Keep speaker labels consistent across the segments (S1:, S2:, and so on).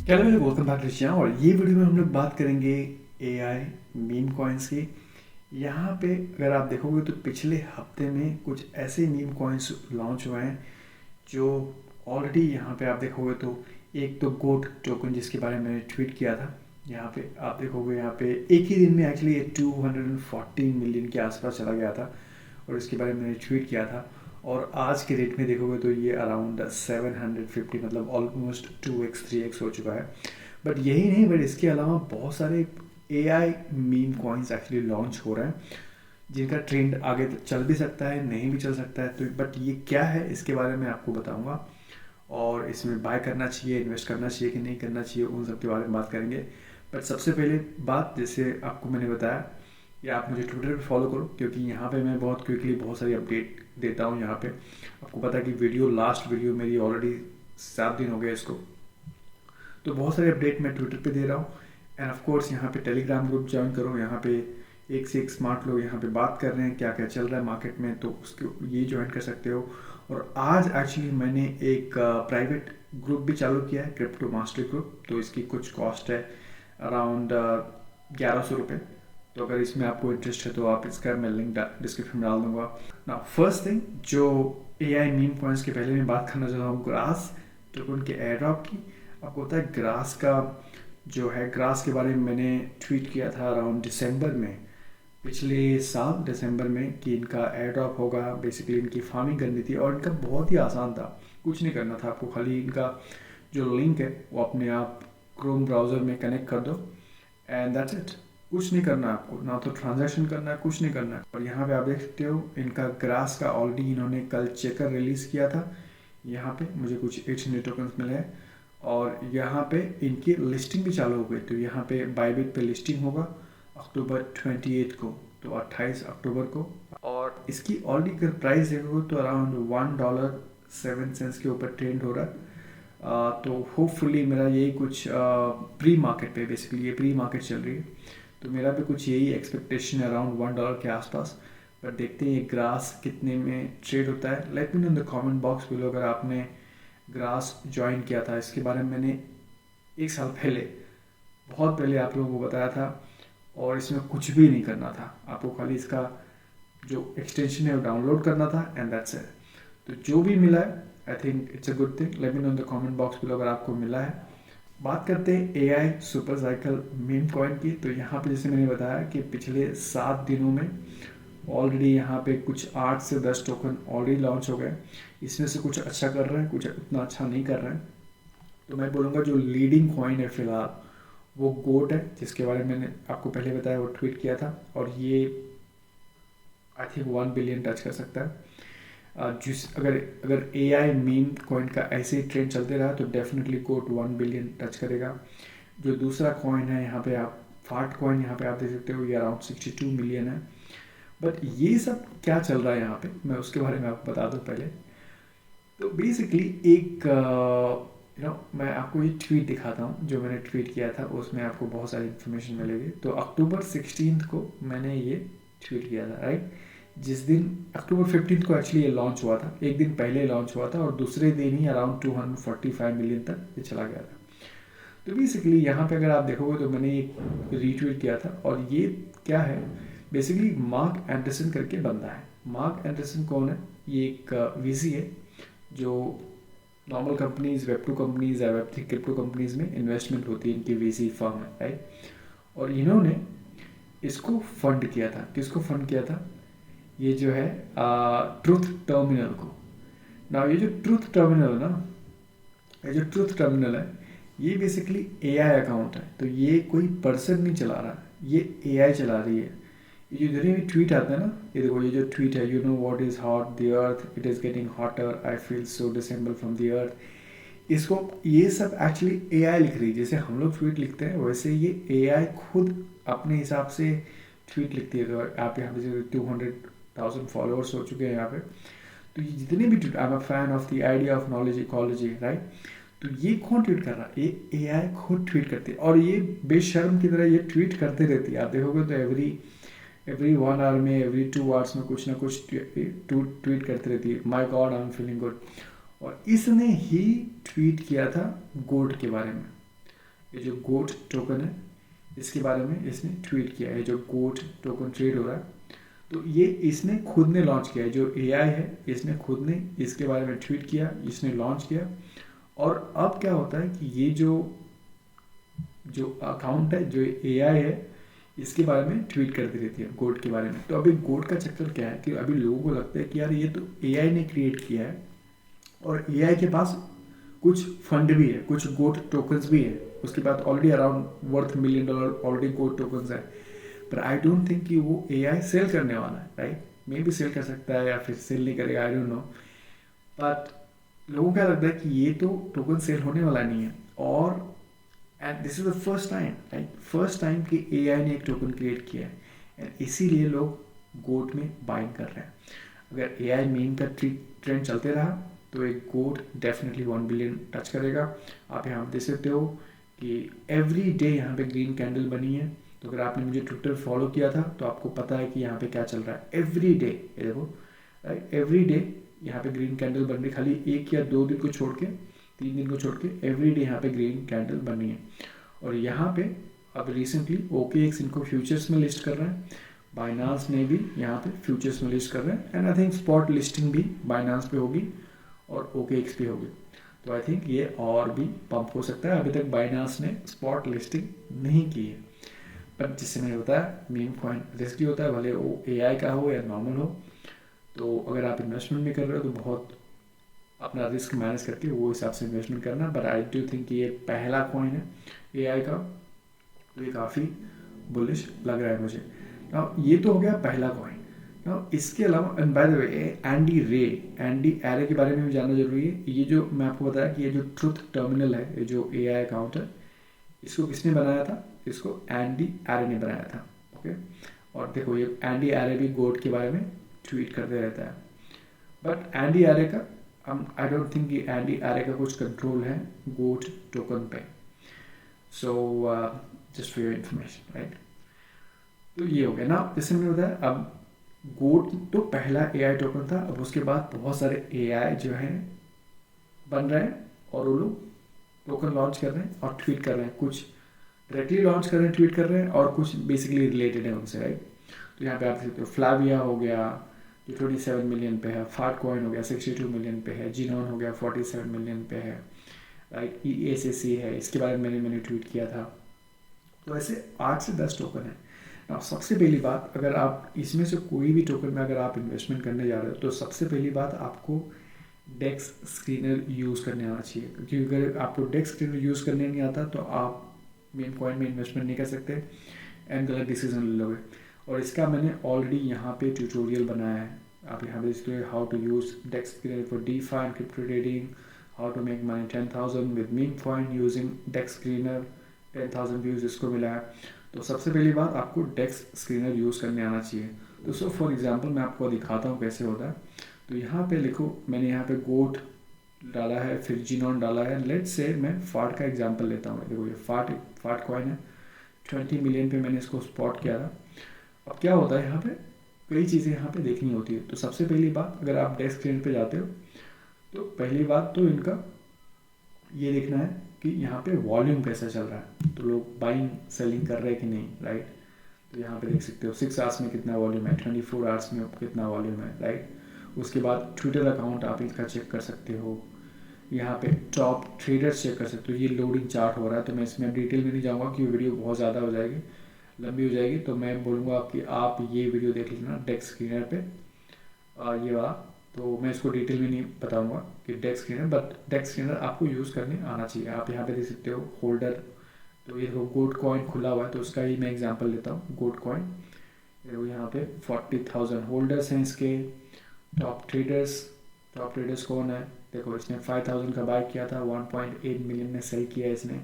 S1: Hello hello welcome back to channel. और ये video में हम लोग बात करेंगे एआई मीम कॉइन्स की। यहाँ पे अगर आप देखोगे तो पिछले हफ्ते में कुछ ऐसे मीम कॉइन्स लॉन्च हुए हैं जो ऑलरेडी यहाँ पे आप देखोगे तो एक तो गोट टोकन जिसके बारे में मैंने ट्वीट किया था। यहाँ पे आप देखोगे यहाँ पे एक ही दिन में एक्चुअली ये 214 मिलियन के आसपास चला गया था और इसके बारे में मैंने ट्वीट किया था। और आज के रेट में देखोगे तो ये अराउंड 750 मतलब ऑलमोस्ट 2x 3x हो चुका है। बट यही नहीं, बट इसके अलावा बहुत सारे AI meme coins actually launch हो रहे हैं जिनका ट्रेंड आगे चल भी सकता है, नहीं भी चल सकता है। तो बट ये क्या है इसके बारे में आपको बताऊंगा और इसमें बाय करना चाहिए, इन्वेस्ट करना चाहिए कि नहीं करना चाहिए, उन सब के बारे में बात करेंगे। बट सबसे पहले बात, जैसे आपको मैंने बताया, या आप मुझे ट्विटर पे फॉलो करो क्योंकि यहाँ पे मैं बहुत क्विकली बहुत सारी अपडेट देता हूँ। यहाँ पे आपको पता है कि लास्ट वीडियो मेरी ऑलरेडी 7 दिन हो गए इसको, तो बहुत सारे अपडेट मैं ट्विटर पे दे रहा हूँ। एंड ऑफ कोर्स यहाँ पे टेलीग्राम ग्रुप ज्वाइन करो। यहाँ पे एक से एक स्मार्ट लोग यहाँ पे बात कर रहे हैं क्या क्या चल रहा है मार्केट में, तो उसको ये ज्वाइन कर सकते हो। और आज एक्चुअली मैंने एक प्राइवेट ग्रुप भी चालू किया है, क्रिप्टो मास्टर ग्रुप। तो इसकी कुछ कॉस्ट है अराउंड 1100 रुपये। तो अगर इसमें आपको इंटरेस्ट है तो आप इसका मैं लिंक डिस्क्रिप्शन में डाल दूंगा ना। फर्स्ट थिंग जो एआई मीम पॉइंट्स के पहले मैं बात करना चाहता हूँ ग्रास टोकन के एयर ड्रॉप की। आपको पता है ग्रास का जो है, ग्रास के बारे में मैंने ट्वीट किया था अराउंड दिसंबर में, पिछले साल दिसंबर में, कि इनका एयर ड्रॉप होगा। बेसिकली इनकी फार्मिंग करनी थी और इनका बहुत ही आसान था, कुछ नहीं करना था आपको, खाली इनका जो लिंक है वो अपने आप क्रोम ब्राउज़र में कनेक्ट कर दो एंड दैट्स इट। कुछ नहीं करना आपको, ना तो ट्रांजैक्शन करना है, कुछ नहीं करना है। और यहाँ पे आप देख सकते हो इनका ग्रास का ऑलरेडी इन्होंने कल चेकर रिलीज़ किया था। यहाँ पे मुझे कुछ 800 टोकन्स मिले हैं और यहाँ पे इनकी लिस्टिंग भी चालू हो गई। तो यहाँ पे बाइबिट पे लिस्टिंग होगा अक्टूबर 28 को, तो 28 अक्टूबर को। और इसकी ऑलरेडी अगर प्राइस देखोगे तो अराउंड $1.07 के ऊपर ट्रेंड हो रहा है। तो होपफुली मेरा यही कुछ प्री मार्केट पे, बेसिकली ये प्री मार्केट चल रही है, तो मेरा भी कुछ यही एक्सपेक्टेशन है अराउंड $1 के आसपास। पर देखते हैं ये ग्रास कितने में ट्रेड होता है। Let me know in the comment box below अगर आपने ग्रास ज्वाइन किया था। इसके बारे में मैंने 1 साल पहले, बहुत पहले आप लोगों को बताया था और इसमें कुछ भी नहीं करना था, आपको खाली इसका जो एक्सटेंशन है वो डाउनलोड करना था एंड दैट्स इट। तो जो भी मिला है I think it's a good thing. Let me know in the comment box below अगर आपको मिला है। बात करते हैं AI super cycle meme coin की। तो यहाँ पे जैसे मैंने बताया कि पिछले 7 दिनों में ऑलरेडी यहाँ पे कुछ 8 से 10 टोकन ऑलरेडी लॉन्च हो गए। इसमें से कुछ अच्छा कर रहे हैं, कुछ उतना अच्छा नहीं कर रहे हैं। तो मैं बोलूँगा जो लीडिंग कॉइन है फिलहाल वो गोट है, जिसके बारे में मैंने आपको पहले बताया, वो ट्वीट किया था। और ये आई थिंक 1 बिलियन टच कर सकता है। जिस अगर अगर एआई मीम कॉइन का ऐसे ही ट्रेंड चलते रहा तो डेफिनेटली गोट 1 बिलियन टच करेगा। जो दूसरा कॉइन है यहाँ पे आप फाट कॉइन, यहाँ पे आप देख सकते हो ये अराउंड 62 मिलियन है। बट ये सब क्या चल रहा है यहाँ पे, मैं उसके बारे में आपको बता दूँ पहले। तो बेसिकली एक मैं आपको ये ट्वीट दिखाता हूँ जो मैंने ट्वीट किया था, उसमें आपको बहुत सारी इन्फॉर्मेशन मिलेगी। तो अक्टूबर 16 को मैंने ये ट्वीट किया था, राइट। जिस दिन अक्टूबर 15 को एक्चुअली ये लॉन्च हुआ था, एक दिन पहले लॉन्च हुआ था और दूसरे दिन ही अराउंड 245 मिलियन तक ये चला गया था। तो बेसिकली यहाँ पे अगर आप देखोगे तो मैंने एक रीट्वीट किया था और ये क्या है, बेसिकली मार्क एंडरसन करके बंदा है। मार्क एंडरसन कौन है? ये एक वीसी है जो नॉर्मल कंपनीज, वेब 2 कंपनीज या वेब 3 क्रिप्टो कंपनीज में इन्वेस्टमेंट होती है, इनकी वीसी फर्म है, राइट। और इन्होंने इसको फंड किया था। किसको फंड किया था? ये जो है ट्रूथ टर्मिनल को ना। ये जो ट्रूथ टर्मिनल है ना, ये जो ट्रूथ टर्मिनल है ये बेसिकली एआई अकाउंट है। तो ये कोई पर्सन नहीं चला रहा, ये एआई चला रही है। ये जो इधर ट्वीट आता है ना, ये देखो, ये जो ट्वीट है, you know what is hot, the earth it is getting hotter, I feel so disassemble from the earth. इसको ये सब एक्चुअली एआई लिख रही है। जैसे हम लोग ट्वीट लिखते हैं वैसे ये एआई खुद अपने हिसाब से ट्वीट लिखती है। तो आप यहाँ पे 200,000 फॉलोअर्स हो चुके हैं यहाँ पे। तो ये जितने भी tweet, I am a fan of the idea of knowledge ecology, right. तो ये कौन ट्वीट कर रहा है? ये एआई खुद ट्वीट करती है और ये बेशर्म की तरह ये ट्वीट करते रहती है। आप देखोगे तो एवरी 1 आवर में, एवरी 2 आवर्स में कुछ ना कुछ ट्वीट करती रहती है, my god I am feeling good. और इसने ही ट्वीट किया था गोट के बारे में। ये जो गोट टोकन है इसके बारे में इसने ट्वीट किया है, जो गोट टोकन ट्रेड हो रहा है, तो ये इसने खुद ने लॉन्च किया है। जो एआई है इसने खुद ने इसके बारे में ट्वीट किया, इसने लॉन्च किया। और अब क्या होता है कि ये जो जो अकाउंट है, जो एआई है, इसके बारे में ट्वीट करती रहती है गोट के बारे में। तो अभी गोट का चक्कर क्या है कि अभी लोगों को लगता है कि यार ये तो एआई ने क्रिएट किया है और एआई के पास कुछ फंड भी है, कुछ गोट टोकन्स भी है, उसके पास already around worth $1 million already goat tokens है। पर आई डोंट थिंक कि वो एआई सेल करने वाला है, राइट? मे बी सेल कर सकता है या फिर सेल नहीं करेगा, आई डोंट नो। बट लोगों को क्या लगता है कि ये तो टोकन सेल होने वाला नहीं है। और and this is the first time, right, first time कि एआई ने एक टोकन क्रिएट किया है एंड इसीलिए लोग गोट में बाइंग कर रहे हैं। अगर एआई मीम का ट्रेंड चलते रहा तो एक गोट डेफिनेटली 1 बिलियन टच करेगा। आप यहाँ पे देख सकते हो कि एवरी डे यहाँ पे ग्रीन कैंडल बनी है। तो अगर आपने मुझे ट्विटर फॉलो किया था तो आपको पता है कि यहाँ पे क्या चल रहा है। एवरी डे देखो, राइट, एवरी डे यहाँ पे ग्रीन कैंडल बन रही, खाली 1 या 2 दिन को छोड़ के, 3 दिन को छोड़ के एवरी डे यहाँ पे ग्रीन कैंडल बन रही है। और यहाँ पे अब रिसेंटली OKX इनको फ्यूचर्स में लिस्ट कर रहा है, बाइनांस ने भी यहाँ पे फ्यूचर्स में लिस्ट कर रहे हैं and I think spot listing भी बाइनांस पे होगी और OKX पे होगी। तो आई थिंक ये और भी पंप हो सकता है। अभी तक बाइनांस ने स्पॉट लिस्टिंग नहीं की है, पर जिससे मैंने बताया मीम कॉइन रिस्की होता है, भले वो एआई का हो या नॉर्मल हो। तो अगर आप इन्वेस्टमेंट भी कर रहे हो तो बहुत अपना रिस्क मैनेज करके वो हिसाब से इन्वेस्टमेंट करना। बट आई डू थिंक ये पहला कॉइन है एआई का, तो ये काफ़ी बुलिश लग रहा है मुझे। ये तो हो गया पहला कॉइन। इसके अलावा and by the way Andy array के बारे में भी जानना जरूरी है। ये जो मैं आपको बताया कि ये जो ट्रुथ टर्मिनल है, ये जो एआई अकाउंट है, इसको किसने बनाया था? इसको एंडी एरे ने बनाया था, ओके। और देखो ये एंडी एरे भी गोट के बारे में ट्वीट करते रहता है। बट एंडी एरे का आई डोंट थिंक कि एंडी एरे का कुछ कंट्रोल है गोट टोकन पे। So just for your information, right. तो ये हो गया ना, जैसे मैंने बताया। अब गोट तो पहला एआई टोकन था, अब उसके बाद बहुत सारे एआई जो है बन रहे हैं और वो लोग टोकन लॉन्च कर रहे हैं और ट्वीट कर रहे हैं। कुछ डायरेक्टली लॉन्च कर रहे हैं, ट्वीट कर रहे हैं, और कुछ बेसिकली रिलेटेड है उनसे, राइट। तो यहाँ पे आप देखते हो फ्लाविया हो गया जो 27 मिलियन पे है, फाट कॉइन हो गया 62 मिलियन पे है, जीनोन हो गया 47 मिलियन पे है, राइट। EACC है, इसके बारे में मैंने ट्वीट किया था। तो ऐसे 8 से 10 टोकन है। अब सबसे पहली बात, अगर आप इसमें से कोई भी टोकन में अगर आप इन्वेस्टमेंट करने जा रहे हो तो सबसे पहली बात आपको डेक्स स्क्रीनर यूज़ करने आना चाहिए। क्योंकि अगर आपको डेक्स स्क्रीनर यूज़ करने नहीं आता तो आप मीम कॉइन में इन्वेस्टमेंट नहीं कर सकते एंड गलत डिसीजन ले लोगे। और इसका मैंने ऑलरेडी यहाँ पे ट्यूटोरियल बनाया है। आप यहाँ पे इसके how to use DEX Screener for DeFi and crypto trading, how to make money 10,000 with meme coin using DEX Screener, 10,000 views इसको मिला है। तो सबसे पहली बात आपको डेक्स स्क्रीनर यूज़ करने आना चाहिए। तो सो फॉर एग्जांपल मैं आपको दिखाता हूँ कैसे होता है। तो यहाँ पे लिखो, मैंने यहाँ पे गोट डाला है, फिर जीनोन डाला है। लेट्स से मैं फाट का एग्जांपल लेता हूँ। देखो ये फाट कॉइन है, 20 मिलियन पे मैंने इसको स्पॉट किया था। अब क्या होता है, यहाँ पे कई चीज़ें यहाँ पे देखनी होती है। तो सबसे पहली बात, अगर आप डेस्क स्क्रीन पे जाते हो तो पहली बात तो इनका ये देखना है कि यहाँ पे वॉल्यूम कैसा चल रहा है, तो लोग बाइंग सेलिंग कर रहे हैं कि नहीं, राइट। तो यहाँ पे देख सकते हो 6 आवर्स में कितना वॉल्यूम है, 24 आवर्स में कितना वॉल्यूम है, राइट। उसके बाद ट्विटर अकाउंट आप इसका चेक कर सकते हो। यहाँ पे टॉप ट्रेडर्स चेक कर सकते हो। ये लोडिंग चार्ट हो रहा है, तो मैं इसमें डिटेल में नहीं जाऊँगा क्योंकि वीडियो बहुत ज़्यादा हो जाएगी, लंबी हो जाएगी। तो मैं बोलूँगा कि आप ये वीडियो देख लेना डेक्स स्क्रीनर पे, ये वाला। तो मैं इसको डिटेल में नहीं बताऊंगा कि डेक्स स्क्रीनर, बट डेक्स स्क्रीनर आपको यूज़ करने आना चाहिए। आप यहाँ पे देख सकते हो होल्डर, तो ये गोट कॉइन खुला हुआ है, तो उसका ही मैं एग्जांपल लेता हूँ। गोट कॉइन यहाँ पे 40,000 होल्डर्स हैं इसके। टॉप ट्रेडर्स कौन है? देखो इसने 5,000 का बाय किया था, 1.8 मिलियन में सेल किया इसने,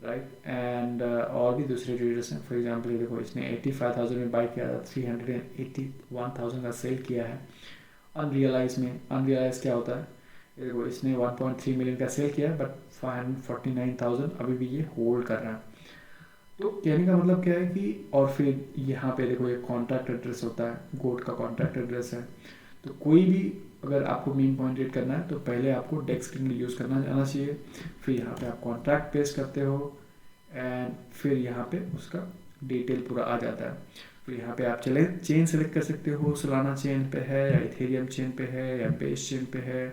S1: राइट। एंड और भी दूसरे ट्रेडर्स हैं। फॉर एग्जांपल देखो इसने 85,000 में बाय किया था, 381,000 का सेल किया है अनरियलाइज में। अनरियलाइज क्या होता है? देखो इसने 1.3 मिलियन का सेल किया है, बट 549,000 अभी भी ये होल्ड कर रहा है। तो कहने का मतलब क्या है कि, और फिर यहाँ पे देखो ये कॉन्ट्रैक्ट एड्रेस होता है, गोट का कॉन्ट्रैक्ट एड्रेस है। तो कोई भी अगर आपको मीम कॉइन ट्रेड करना है तो पहले आपको डेक्स स्क्रीनर यूज़ करना आना चाहिए। फिर यहाँ पे आप कॉन्ट्रैक्ट पेस्ट करते हो, एंड फिर यहाँ पे उसका डिटेल पूरा आ जाता है। फिर यहाँ पे आप चले चेन सेलेक्ट कर सकते हो, सोलाना चेन पे है या इथेरियम चेन पे है या बेस चेन पे है,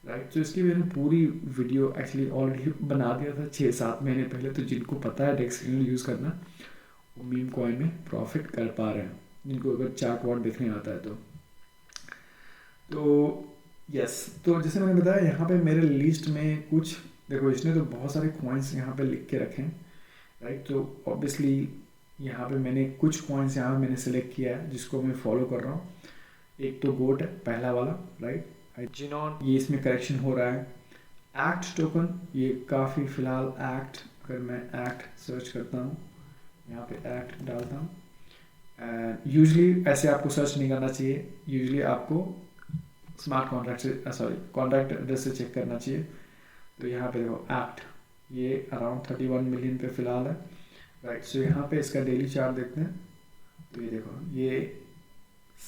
S1: राइट। तो इसकी मैंने पूरी वीडियो एक्चुअली ऑलरेडी बना दिया था 6-7 महीने पहले, तो जिनको पता है डेक्स यूज़ करना वो मीम कॉइन में प्रॉफिट कर पा रहे हैं, जिनको अगर चार्ट वार्ट देखने आता है तो यस। तो जैसे मैंने बताया यहाँ पे मेरे लिस्ट में कुछ, देखो इसने तो बहुत सारे कॉइन्स यहाँ पे लिख के रखे हैं, राइट। तो ऑब्वियसली यहाँ पे मैंने कुछ कॉइन्स यहाँ पे मैंने सेलेक्ट किया है जिसको मैं फॉलो कर रहा हूँ। एक तो गोट है पहला वाला, राइट। जिनॉन, ये इसमें करेक्शन हो रहा है। एक्ट टोकन, ये काफ़ी फ़िलहाल एक्ट, अगर मैं एक्ट सर्च करता हूँ, यहाँ पे एक्ट डालता हूँ, एंड यूजली ऐसे आपको सर्च नहीं करना चाहिए, यूजली आपको स्मार्ट कॉन्ट्रैक्ट से कॉन्ट्रैक्ट एड्रेस से चेक करना चाहिए। तो यहाँ पे देखो एक्ट, ये अराउंड 31 मिलियन पे फ़िलहाल है, राइट। सो यहाँ पे इसका डेली चार्ट देखते हैं, तो ये देखो ये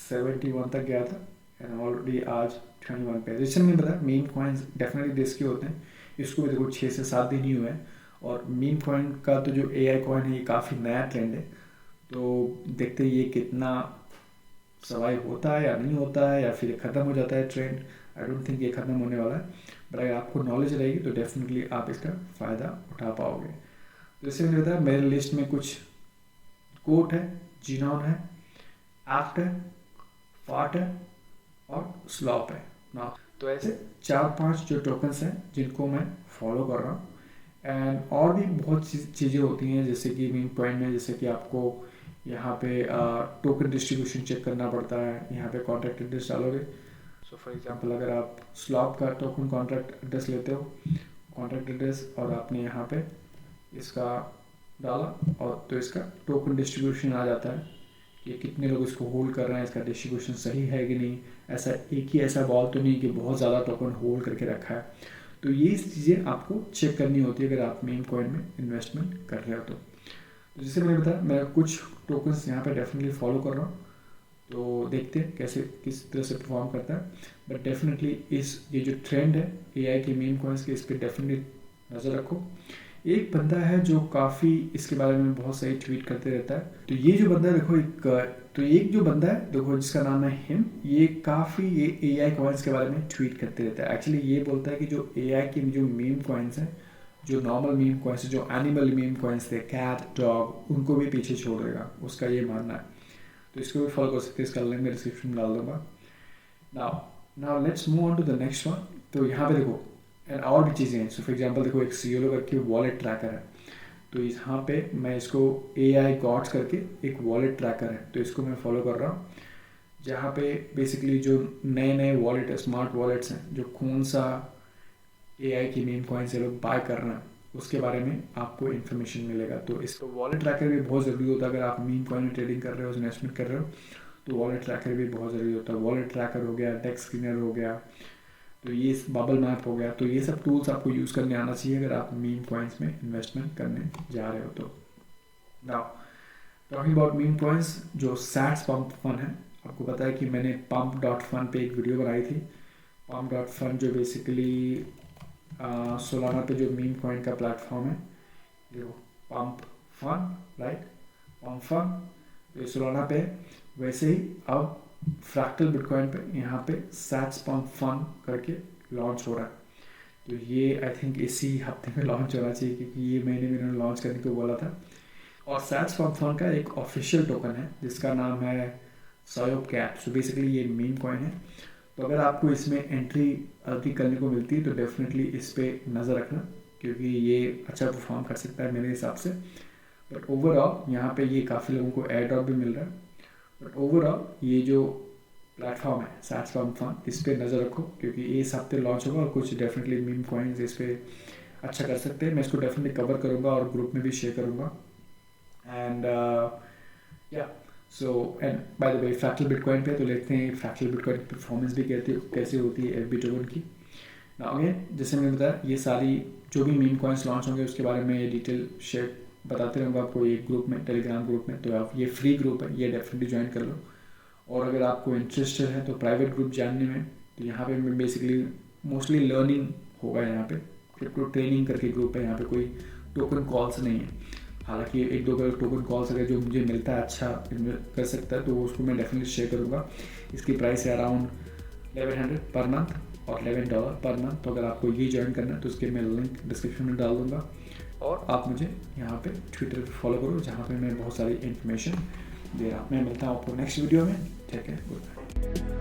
S1: 71 तक गया था एंड ऑलरेडी आज 21 पे। जैसे मैंने बताया मीम कॉइन्स डेफिनेटली देश के होते हैं, इसको भी देखो 6 से 7 दिन ही हुए हैं। और मीम कॉइन का तो जो AI कॉइन है ये काफ़ी नया ट्रेंड है, तो देखते ये कितना सर्वाइव होता है या नहीं होता है, या फिर ख़त्म हो जाता है ट्रेंड। आई डोंट थिंक ये ख़त्म होने वाला है, बट अगर आपको नॉलेज रहेगी तो डेफिनेटली आप इसका फ़ायदा उठा पाओगे। जैसे मैंने बताया मेरे लिस्ट में कुछ कोट है, जीनॉन है, एक्ट है, फाट है और स्लॉप है ना। तो ऐसे 4-5 जो टोकन्स हैं जिनको मैं फॉलो कर रहा हूँ। एंड और भी बहुत चीज़ें होती हैं जैसे कि मीम पॉइंट में, जैसे कि आपको यहाँ पे टोकन डिस्ट्रीब्यूशन चेक करना पड़ता है। यहाँ पे कॉन्ट्रैक्ट एड्रेस डालोगे, सो फॉर एग्जांपल अगर आप स्लॉप का टोकन कॉन्ट्रैक्ट एड्रेस लेते हो, कॉन्ट्रैक्ट एड्रेस, और आपने यहाँ पे इसका डाला और तो इसका टोकन डिस्ट्रीब्यूशन आ जाता है कि कितने लोग इसको होल्ड कर रहे हैं, इसका डिस्ट्रीब्यूशन सही है कि नहीं। ऐसा एक ही ऐसा बॉल तो नहीं कि बहुत ज़्यादा टोकन होल्ड करके रखा है। तो ये चीज़ें आपको चेक करनी होती है अगर आप मीम कॉइन में इन्वेस्टमेंट कर रहे हो तो। जैसे मैंने बताया मैं कुछ टोकन्स यहाँ पे डेफिनेटली फॉलो कर रहा हूँ, तो देखते हैं कैसे किस तरह से परफॉर्म करता है। बट डेफिनेटली ये जो ट्रेंड है AI के मीम कॉइन्स के, इस पर डेफिनेटली नज़र रखो। एक बंदा है जो काफ़ी इसके बारे में बहुत सही ट्वीट करते रहता है, तो ये जो बंदा देखो एक जो बंदा है देखो जिसका नाम है हिम, ये काफ़ी ये AI कॉइन्स के बारे में ट्वीट करते रहता है। एक्चुअली ये बोलता है कि जो AI के जो मीम कॉइन्स हैं, जो नॉर्मल मीम कॉइन्स, जो एनिमल मीम कॉइन्स थे, कैट डॉग, उनको भी पीछे छोड़ देगा, उसका ये मानना है। तो इसको भी फॉलो कर सकते हैं, इसका लिंक मैं डिस्क्रिप्शन में डाल दूंगा। Now let's move on to the next one. तो यहाँ पे देखो एंड और भी चीज़ें हैं। सो फॉर एग्जांपल देखो एक CLO करके वॉलेट ट्रैकर है, तो यहाँ पे मैं इसको AI गॉड्स करके एक वॉलेट ट्रैकर है, तो इसको मैं फॉलो कर रहा हूँ, जहाँ पे बेसिकली जो नए नए वॉलेट है, स्मार्ट वॉलेट्स हैं, जो कौन सा AI की मीम कॉइन से लोग बाय कर रहे हैं उसके बारे में आपको इन्फॉर्मेशन मिलेगा। तो इसको वॉलेट ट्रैकर भी बहुत ज़रूरी होता है। अगर आप मीम कॉइन में ट्रेडिंग कर रहे हो, इन्वेस्टमेंट कर रहे हो, तो वॉलेट ट्रैकर भी बहुत ज़रूरी होता है। वॉलेट ट्रैकर हो गया, डेक्स स्क्रीनर हो गया, तो ये बबल मैप हो गया, तो ये सब टूल्स आपको यूज़ करने आना चाहिए अगर आप मीम कॉइन्स में इन्वेस्टमेंट करने जा रहे हो तो। Now talking about meme coins, जो सैट्स पंप फन है, आपको पता है कि मैंने pump.fun पे एक वीडियो बनाई थी। pump.fun जो बेसिकली सोलाना पे जो मीम कॉइन का प्लेटफॉर्म है, देखो Pump Fun, right, Pump Fun, तो सोलाना पे वैसे ही अब फ्रैक्टल बिटकॉइन पे यहाँ पे सैट्स पंप फन करके लॉन्च हो रहा है। तो ये आई थिंक इसी हफ्ते में लॉन्च होना चाहिए, क्योंकि ये महीने में इन्होंने लॉन्च करने को बोला था। और सैट्स पंप फन का एक ऑफिशियल टोकन है जिसका नाम है सोयोप कैट। सो बेसिकली ये मीम कॉइन है, तो अगर आपको इसमें एंट्री करने को मिलती है तो डेफिनेटली इस पर नज़र रखना, क्योंकि ये अच्छा परफॉर्म कर सकता है मेरे हिसाब से। बट ओवरऑल यहाँ पे ये काफ़ी लोगों को एयर ड्रॉप भी मिल रहा है। बट ओवरऑल ये जो प्लेटफॉर्म है सैट्स पंप फन, इस पर नज़र रखो, क्योंकि इस हफ्ते लॉन्च होगा और कुछ डेफिनेटली मीम कॉइन्स इस पर अच्छा कर सकते हैं। मैं इसको डेफिनेटली कवर करूँगा और ग्रुप में भी शेयर करूँगा। एंड या so and by the way fractal Bitcoin पे तो लेते हैं फ्रैक्टल बिटकॉइन की परफॉर्मेंस भी कैसे होती है FB टोकन की। ना अगेन जैसे मैंने बताया ये सारी जो भी मीम कॉइन्स लॉन्च होंगे उसके बारे में ये डिटेल शेयर बताते रहूँगा आपको ये ग्रुप में, टेलीग्राम ग्रुप में। तो आप ये फ्री ग्रुप है, ये डेफिनेटली ज्वाइन कर लो। और अगर आपको इंटरेस्टेड है तो प्राइवेट ग्रुप जानने में, तो यहाँ पे बेसिकली मोस्टली लर्निंग होगा। यहाँ पे क्रिप्टो ट्रेनिंग करके ग्रुप है, यहाँ पे कोई टोकन कॉल्स नहीं है। हालांकि एक दो अगर टोकन कॉल्स अगर जो मुझे मिलता है अच्छा कर सकता है तो उसको मैं डेफिनेटली शेयर करूँगा। इसकी प्राइस है अराउंड 1100 पर मंथ और $11 पर मंथ। तो अगर आपको ये ज्वाइन करना है तो उसके मैं लिंक डिस्क्रिप्शन में डाल दूँगा, और आप मुझे यहाँ पे ट्विटर पे फॉलो करो जहाँ पे मैं बहुत सारी इन्फॉर्मेशन दे रहा हूँ। मैं मिलता हूँ आपको नेक्स्ट वीडियो में। ठीक है, गुड बाय।